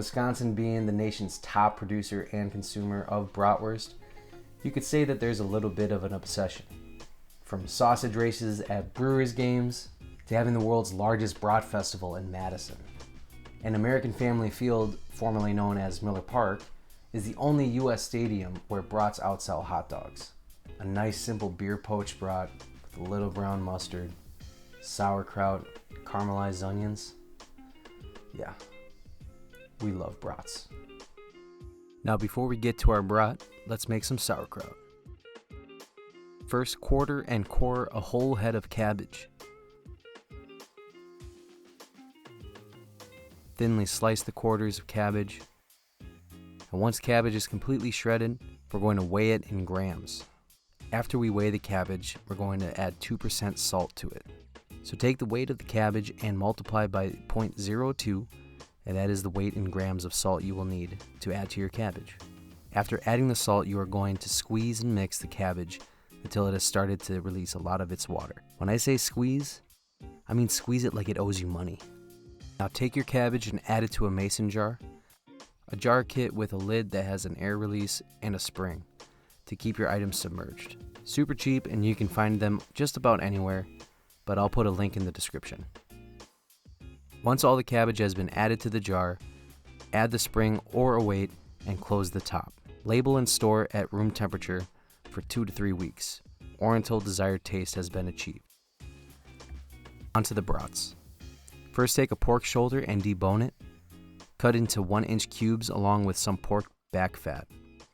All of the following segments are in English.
Wisconsin being the nation's top producer and consumer of bratwurst, you could say that there's a little bit of an obsession. From sausage races at Brewers games to having the world's largest brat festival in Madison. And American Family Field, formerly known as Miller Park, is the only U.S. stadium where brats outsell hot dogs. A nice simple beer poached brat with a little brown mustard, sauerkraut, caramelized onions. Yeah, we love brats. Now before we get to our brat, let's make some sauerkraut. First, quarter and core a whole head of cabbage. Thinly slice the quarters of cabbage. And once cabbage is completely shredded, we're going to weigh it in grams. After we weigh the cabbage, we're going to add 2% salt to it. So take the weight of the cabbage and multiply by 0.02, and that is the weight in grams of salt you will need to add to your cabbage. After adding the salt, you are going to squeeze and mix the cabbage until it has started to release a lot of its water. When I say squeeze, I mean squeeze it like it owes you money. Now take your cabbage and add it to a mason jar, a jar kit with a lid that has an air release and a spring to keep your items submerged. Super cheap and you can find them just about anywhere, but I'll put a link in the description. Once all the cabbage has been added to the jar, add the spring or a weight and close the top. Label and store at room temperature for 2 to 3 weeks, or until desired taste has been achieved. Onto the brats. First, take a pork shoulder and debone it. Cut into 1-inch cubes along with some pork back fat.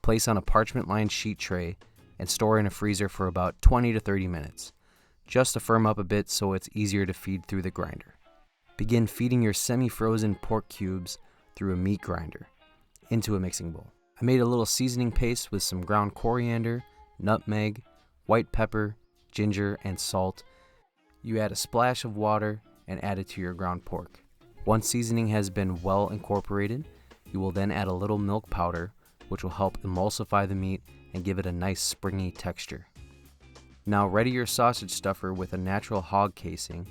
Place on a parchment-lined sheet tray and store in a freezer for about 20 to 30 minutes, just to firm up a bit so it's easier to feed through the grinder. Begin feeding your semi-frozen pork cubes through a meat grinder into a mixing bowl. I made a little seasoning paste with some ground coriander, nutmeg, white pepper, ginger, and salt. You add a splash of water and add it to your ground pork. Once seasoning has been well incorporated, you will then add a little milk powder, which will help emulsify the meat and give it a nice springy texture. Now ready your sausage stuffer with a natural hog casing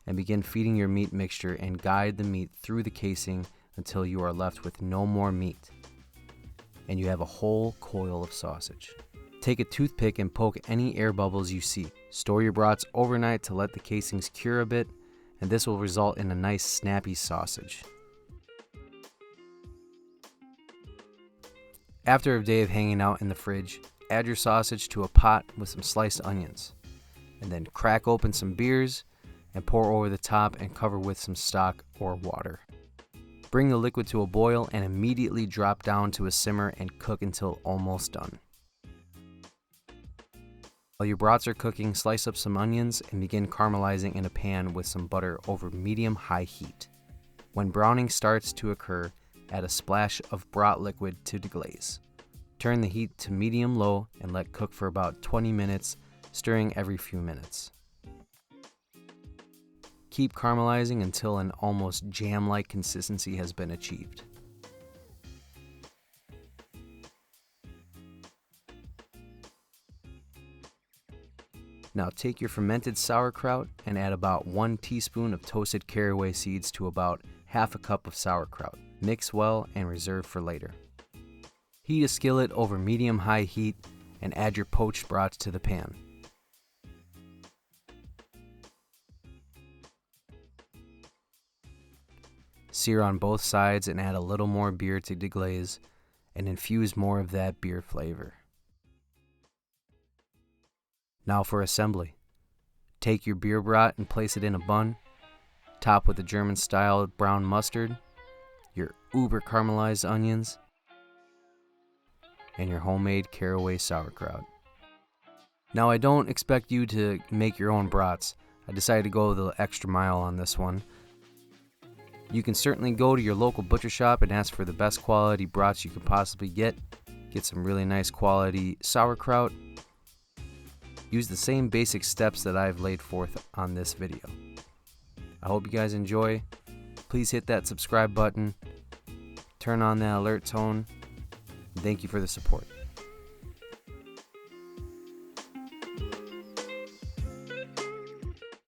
and begin feeding your meat mixture and guide the meat through the casing until you are left with no more meat and you have a whole coil of sausage. Take a toothpick and poke any air bubbles you see. Store your brats overnight to let the casings cure a bit, and this will result in a nice snappy sausage. After a day of hanging out in the fridge, add your sausage to a pot with some sliced onions, and then crack open some beers and pour over the top and cover with some stock or water. Bring the liquid to a boil and immediately drop down to a simmer and cook until almost done. While your brats are cooking, slice up some onions and begin caramelizing in a pan with some butter over medium-high heat. When browning starts to occur, add a splash of brat liquid to deglaze. Turn the heat to medium-low and let cook for about 20 minutes, stirring every few minutes. Keep caramelizing until an almost jam-like consistency has been achieved. Now take your fermented sauerkraut and add about 1 teaspoon of toasted caraway seeds to about half a cup of sauerkraut. Mix well and reserve for later. Heat a skillet over medium-high heat and add your poached brats to the pan. Sear on both sides and add a little more beer to deglaze and infuse more of that beer flavor. Now for assembly. Take your beer brat and place it in a bun, top with a German-style brown mustard, your uber caramelized onions, and your homemade caraway sauerkraut. Now I don't expect you to make your own brats. I decided to go the extra mile on this one. You can certainly go to your local butcher shop and ask for the best quality brats you could possibly get. Get some really nice quality sauerkraut. Use the same basic steps that I've laid forth on this video. I hope you guys enjoy. Please hit that subscribe button. Turn on that alert tone. Thank you for the support.